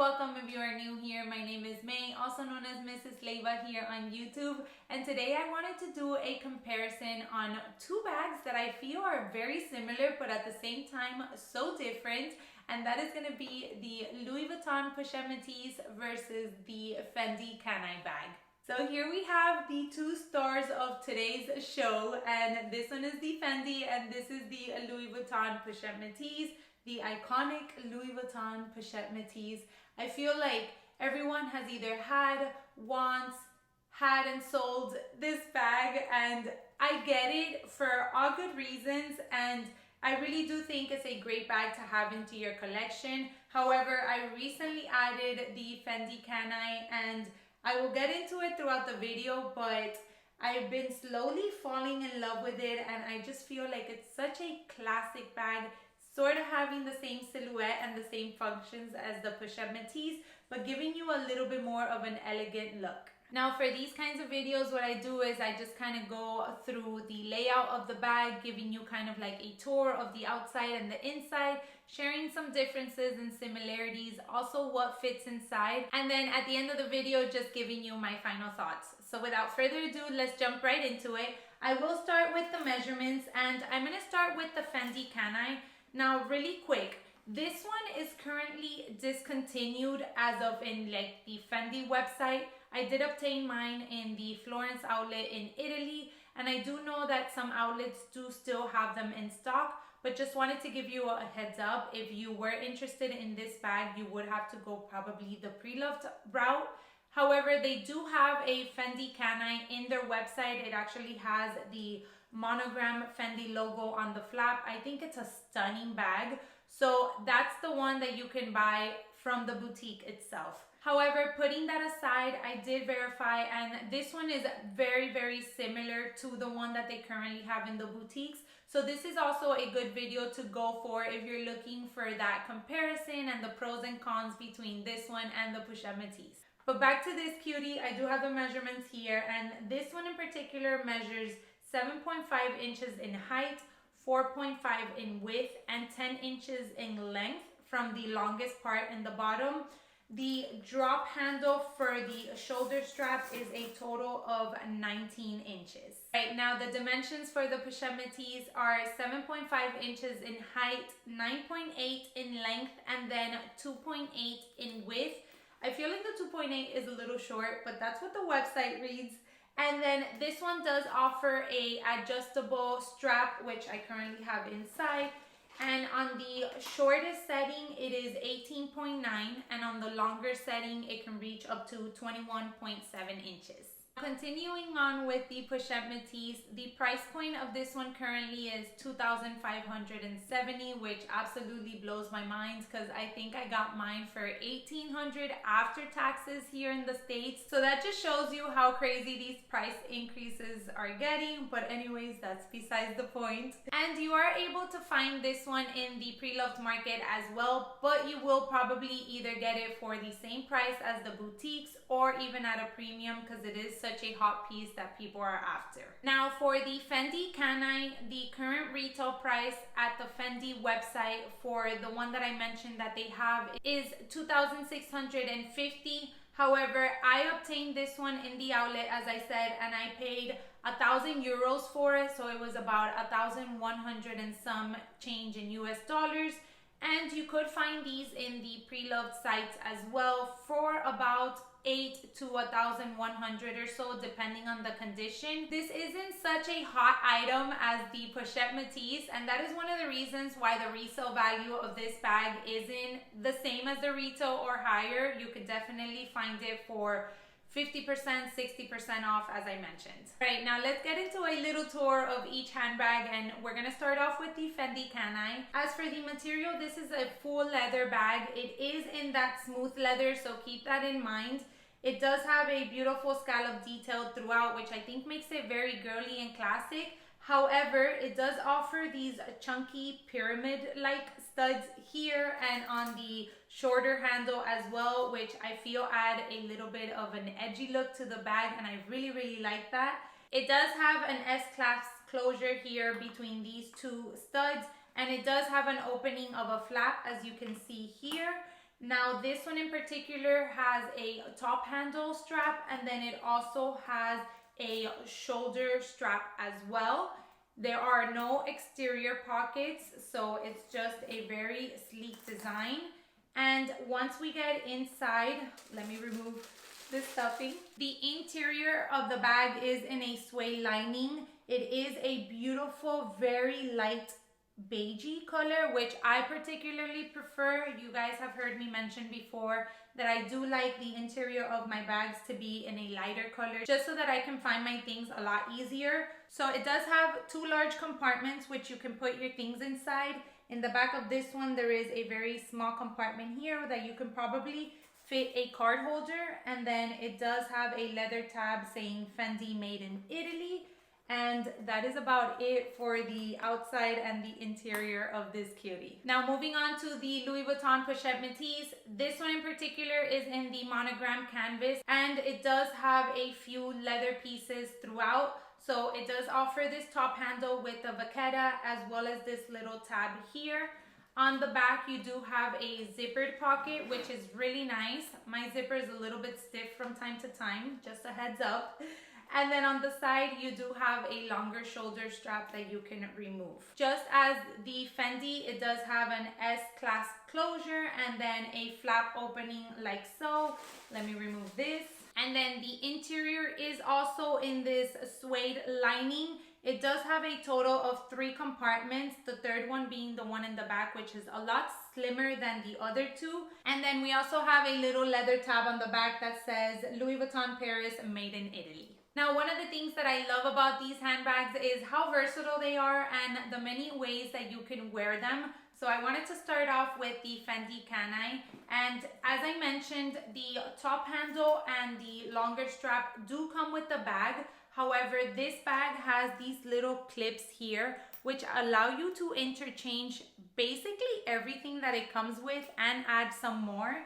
welcome if you are new here. My name is May, also known as Mrs. Leva here on YouTube. And today I wanted to do a comparison on two bags that I feel are very similar, but at the same time so different. And that is going to be the Louis Vuitton Pochette Metis versus the Fendi Kan I bag. So here we have the two stars of today's show, and this one is the Fendi and this is the Louis Vuitton Pochette Metis, the iconic Louis Vuitton Pochette Metis. I feel like everyone has either had, wants, had and sold this bag, and I get it for all good reasons, and I really do think it's a great bag to have into your collection. However, I recently added the Fendi Kan I, and I will get into it throughout the video, but I've been slowly falling in love with it, and I just feel like it's such a classic bag, sort of having the same silhouette and the same functions as the Pochette Metis, but giving you a little bit more of an elegant look. Now for these kinds of videos, what I do is I just kind of go through the layout of the bag, giving you kind of like a tour of the outside and the inside, sharing some differences and similarities, also what fits inside, and then at the end of the video, just giving you my final thoughts. So without further ado, let's jump right into it. I will start with the measurements, and I'm going to start with the Fendi Kan I. Now really quick, this one is currently discontinued as of in like the Fendi website. I did obtain mine in the Florence outlet in Italy, and I do know that some outlets do still have them in stock, but just wanted to give you a heads up. If you were interested in this bag, you would have to go probably the pre-loved route. However, they do have a Fendi Kan I in their website. It actually has the Monogram Fendi logo on the flap. I think it's a stunning bag. So that's the one that you can buy from the boutique itself. However, putting that aside, I did verify, and this one is very, very similar to the one that they currently have in the boutiques. So this is also a good video to go for if you're looking for that comparison and the pros and cons between this one and the Pochette Metis. But back to this cutie, I do have the measurements here, and this one in particular measures 7.5 inches in height, 4.5 in width, and 10 inches in length from the longest part in the bottom. The drop handle for the shoulder strap is a total of 19 inches. Right, now the dimensions for the Pochette Metis are 7.5 inches in height, 9.8 in length, and then 2.8 in width. I feel like the 2.8 is a little short, but that's what the website reads. And then this one does offer a adjustable strap, which I currently have inside. And on the shortest setting, it is 18.9, and on the longer setting, it can reach up to 21.7 inches. Continuing on with the Pochette Metis, the price point of this one currently is $2,570, which absolutely blows my mind because I think I got mine for $1,800 after taxes here in the States. So that just shows you how crazy these price increases are getting. But anyways, that's besides the point. And you are able to find this one in the pre-loved market as well, but you will probably either get it for the same price as the boutiques or even at a premium because it is such a hot piece that people are after. Now for the Fendi Kan I, the current retail price at the Fendi website for the one that I mentioned that they have is $2,650. However, I obtained this one in the outlet, as I said, and I paid 1,000 euros for it, so it was about 1,100 and some change in US dollars. And you could find these in the pre-loved sites as well for about 8 to 1,100 or so, depending on the condition. This isn't such a hot item as the Pochette Metis, and that is one of the reasons why the resale value of this bag isn't the same as the retail or higher. You could definitely find it for 50%, 60% off, as I mentioned. All right, now let's get into a little tour of each handbag, and we're gonna start off with the Fendi Kan I. As for the material, this is a full leather bag. It is in that smooth leather, so keep that in mind. It does have a beautiful scallop detail throughout, which I think makes it very girly and classic. However, it does offer these chunky pyramid-like studs here and on the shorter handle as well, which I feel add a little bit of an edgy look to the bag, and I really, really like that. It does have an S-clasp closure here between these two studs, and it does have an opening of a flap, as you can see here. Now this one in particular has a top handle strap, and then it also has a shoulder strap as well. There are no exterior pockets, so it's just a very sleek design. And once we get inside, let me remove the stuffing. The interior of the bag is in a suede lining. It is a beautiful, very light beigey color, which I particularly prefer. You guys have heard me mention before that I do like the interior of my bags to be in a lighter color, just so that I can find my things a lot easier. So it does have 2 large compartments which you can put your things inside. In the back of this one, there is a very small compartment here that you can probably fit a card holder, and then it does have a leather tab saying Fendi Made in Italy. And that is about it for the outside and the interior of this cutie. Now moving on to the Louis Vuitton Pochette Metis. This one in particular is in the Monogram canvas, and it does have a few leather pieces throughout. So it does offer this top handle with the vachetta, as well as this little tab here. On the back, you do have a zippered pocket, which is really nice. My zipper is a little bit stiff from time to time, just a heads up. And then on the side, you do have a longer shoulder strap that you can remove. Just as the Fendi, it does have an S-class closure and then a flap opening like so. Let me remove this. And then the interior is also in this suede lining. It does have a total of 3 compartments, the third one being the one in the back, which is a lot slimmer than the other 2. And then we also have a little leather tab on the back that says Louis Vuitton Paris Made in Italy. Now, one of the things that I love about these handbags is how versatile they are and the many ways that you can wear them. So I wanted to start off with the Fendi Kan I. And as I mentioned, the top handle and the longer strap do come with the bag. However, this bag has these little clips here, which allow you to interchange basically everything that it comes with and add some more.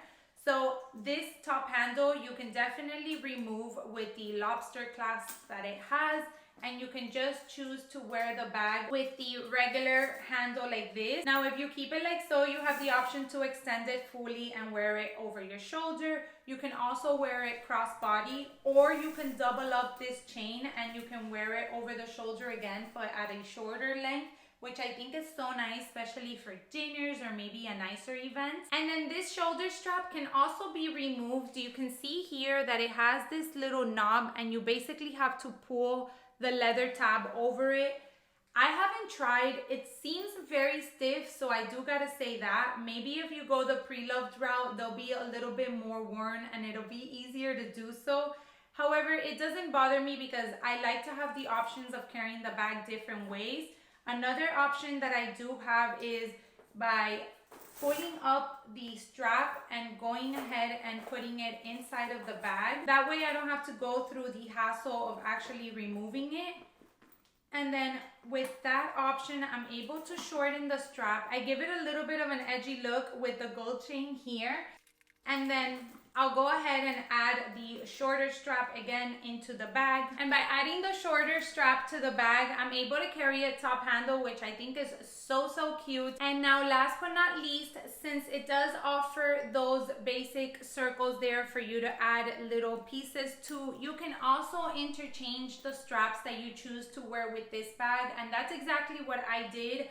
So this top handle you can definitely remove with the lobster clasp that it has, and you can just choose to wear the bag with the regular handle like this. Now if you keep it like so, you have the option to extend it fully and wear it over your shoulder. You can also wear it crossbody, or you can double up this chain and you can wear it over the shoulder again but at a shorter length, which I think is so nice, especially for dinners or maybe a nicer event. And then this shoulder strap can also be removed. You can see here that it has this little knob and you basically have to pull the leather tab over it. I haven't tried, it seems very stiff, so I do gotta say that. Maybe if you go the pre-loved route, they'll be a little bit more worn and it'll be easier to do so. However, it doesn't bother me because I like to have the options of carrying the bag different ways. Another option that I do have is by pulling up the strap and going ahead and putting it inside of the bag. That way I don't have to go through the hassle of actually removing it. And then with that option, I'm able to shorten the strap. I give it a little bit of an edgy look with the gold chain here. And then I'll go ahead and add the shorter strap again into the bag. And by adding the shorter strap to the bag, I'm able to carry a top handle, which I think is so cute. And now last but not least, since it does offer those basic circles there for you to add little pieces to, you can also interchange the straps that you choose to wear with this bag. And that's exactly what I did.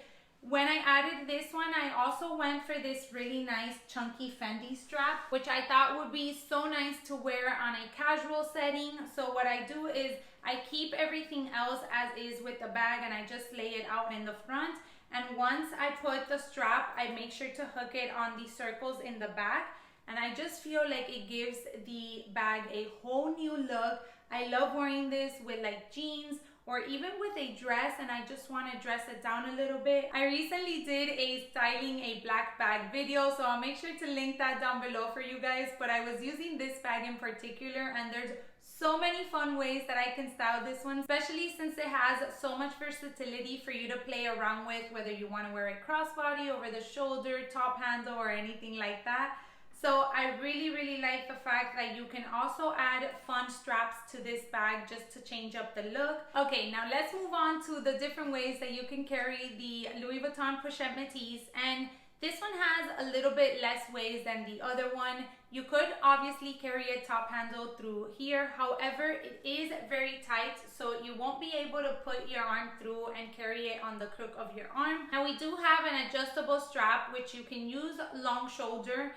When I added this one, I also went for this really nice chunky Fendi strap, which I thought would be so nice to wear on a casual setting. So what I do is I keep everything else as is with the bag and I just lay it out in the front. And once I put the strap, I make sure to hook it on the circles in the back. And I just feel like it gives the bag a whole new look. I love wearing this with like jeans or even with a dress, and I just want to dress it down a little bit. I recently did a styling a black bag video, so I'll make sure to link that down below for you guys, but I was using this bag in particular, and there's so many fun ways that I can style this one, especially since it has so much versatility for you to play around with, whether you want to wear it crossbody, over the shoulder, top handle, or anything like that. So I really like the fact that you can also add fun straps to this bag just to change up the look. Okay, now let's move on to the different ways that you can carry the Louis Vuitton Pochette Metis. And This one has a little bit less waist than the other one. You could obviously carry a top handle through here. However, it is very tight, so you won't be able to put your arm through and carry it on the crook of your arm. Now we do have an adjustable strap, which you can use long shoulder.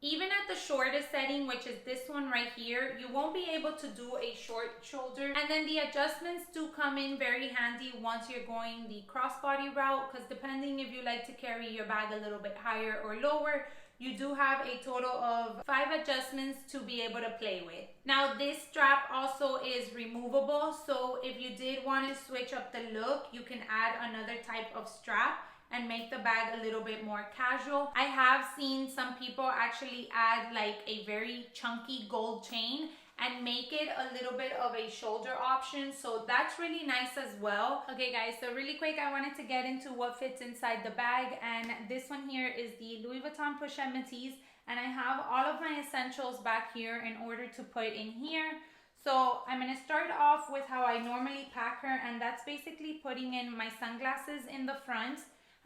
Even at the shortest setting, which is this one right here, you won't be able to do a short shoulder. And then the adjustments do come in very handy once you're going the crossbody route, because depending if you like to carry your bag a little bit higher or lower, you do have a total of 5 adjustments to be able to play with. Now this strap also is removable, so if you did want to switch up the look, you can add another type of strap and make the bag a little bit more casual. I have seen some people actually add like a very chunky gold chain and make it a little bit of a shoulder option, so that's really nice as well. Okay guys, so really quick, I wanted to get into what fits inside the bag, and this one here is the Louis Vuitton Pochette Metis, and I have all of my essentials back here in order to put in here. So I'm going to start off with how I normally pack her, and that's basically putting in my sunglasses in the front.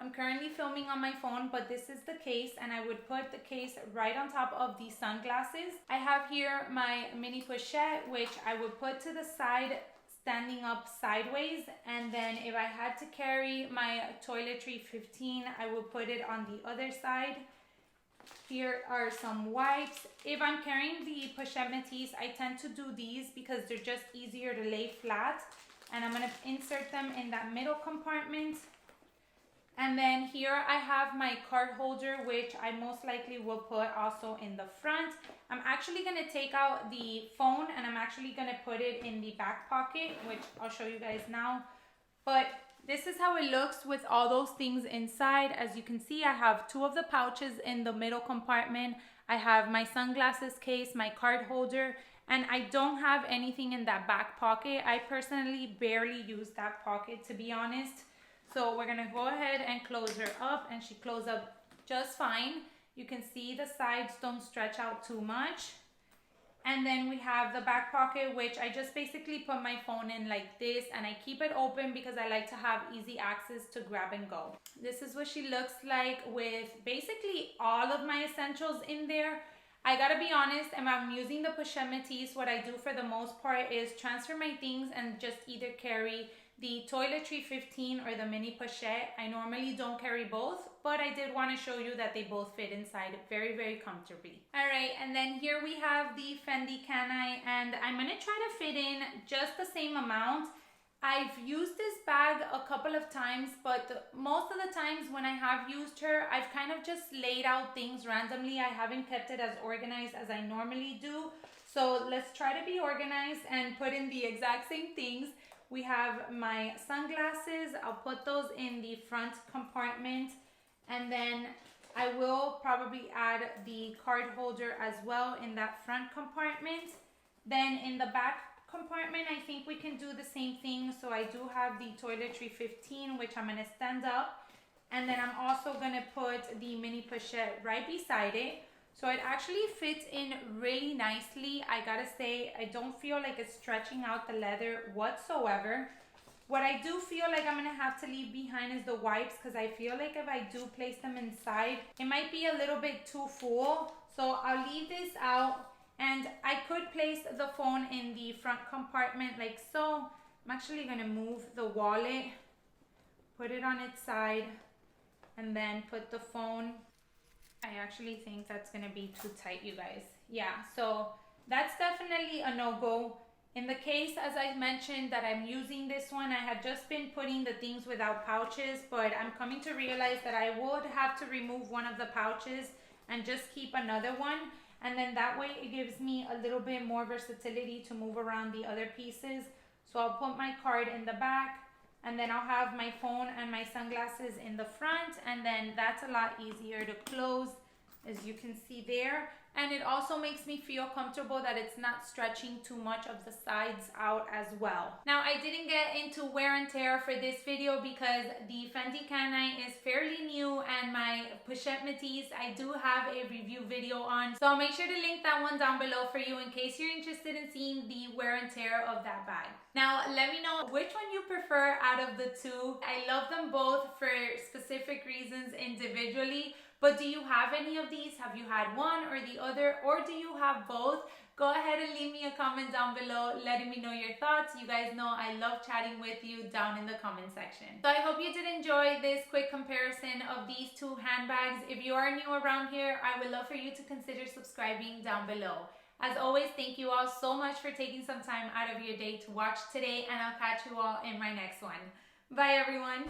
I'm currently filming on my phone, but this is the case, and I would put the case right on top of the sunglasses. I have here my mini pochette, which I would put to the side, standing up sideways, and then if I had to carry my toiletry 15, I would put it on the other side. Here are some wipes. If I'm carrying the Pochette Metis, I tend to do these because they're just easier to lay flat, and I'm going to insert them in that middle compartment. And then here I have my card holder, which I most likely will put also in the front. I'm actually going to take out the phone, and I'm actually going to put it in the back pocket, which I'll show you guys now. But this is how it looks with all those things inside. As you can see, I have 2 of the pouches in the middle compartment. I have my sunglasses case, my card holder, and I don't have anything in that back pocket. I personally barely use that pocket, to be honest. So we're gonna go ahead and close her up, and she closed up just fine. You can see the sides don't stretch out too much. And then we have the back pocket, which I just basically put my phone in like this, and I keep it open because I like to have easy access to grab and go. This is what she looks like with basically all of my essentials in there. I gotta be honest, if I'm using the Pochette Metis, what I do for the most part is transfer my things and just either carry the toiletry 15 or the mini pochette. I normally don't carry both, but I did want to show you that they both fit inside very, very comfortably. All right, and then here we have the Fendi Kan I, and I'm going to try to fit in just the same amount. I've used this bag a couple of times, but most of the times when I have used her, I've kind of just laid out things randomly. I haven't kept it as organized as I normally do. So let's try to be organized and put in the exact same things. We have my sunglasses. I'll put those in the front compartment, and then I will probably add the card holder as well in that front compartment. Then in the back compartment, I think we can do the same thing. So I do have the toiletry 15, which I'm gonna stand up, and then I'm also gonna put the mini pochette right beside it. So it actually fits in really nicely. I gotta say, I don't feel like it's stretching out the leather whatsoever. What I do feel like I'm gonna have to leave behind is the wipes, because I feel like if I do place them inside, it might be a little bit too full. So I'll leave this out, and I could place the phone in the front compartment like so. I'm actually gonna move the wallet, put it on its side, and then put the phone. I actually think that's gonna be too tight, you guys. Yeah, so that's definitely a no-go. In the case, as I mentioned, that I'm using this one, I had just been putting the things without pouches, but I'm coming to realize that I would have to remove one of the pouches and just keep another one. And then that way it gives me a little bit more versatility to move around the other pieces. So I'll put my card in the back, and then I'll have my phone and my sunglasses in the front, and then that's a lot easier to close, as you can see there. And it also makes me feel comfortable that it's not stretching too much of the sides out as well. Now, I didn't get into wear and tear for this video because the Fendi Kan I is fairly new, and my Pochette Metis I do have a review video on. So I'll make sure to link that one down below for you in case you're interested in seeing the wear and tear of that bag. Now, let me know which one you prefer out of the two. I love them both for specific reasons individually, But do you have any of these? Have you had one or the other, or do you have both? Go ahead and leave me a comment down below letting me know your thoughts. You guys know I love chatting with you down in the comment section. So I hope you did enjoy this quick comparison of these two handbags. If you are new around here, I would love for you to consider subscribing down below. As always, thank you all so much for taking some time out of your day to watch today, and I'll catch you all in my next one. Bye everyone.